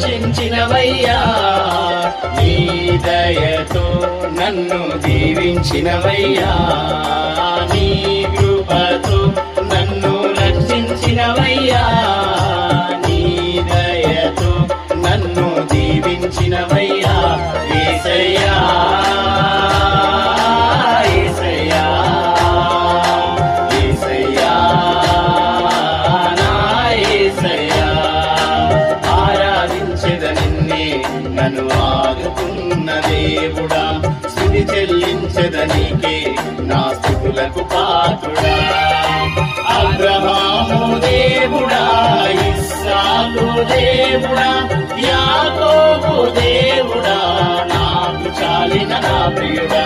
రక్షించినవయ్యా, నీ దయతో నన్ను దీవించినవయ్యా, నీ కృపతో నన్ను రక్షించినవయ్యా, నీ దయతో నన్ను దీవించినవయ్యా. యేసయ్యా యేసయ్యా యేసయ్యా నా యేసయ్యా, ఆరాధించెద నిన్నే నన్ను ఆదుకున్న దేవుడా, స్తుతి చెల్లించెద నీకే నా స్తుతులకు పాత్రుడా. అబ్రహాము దేవుడా, ఇస్సాకు దేవుడా, యాకోబు దేవుడా, నాకు చాలిన నా ప్రియుడా,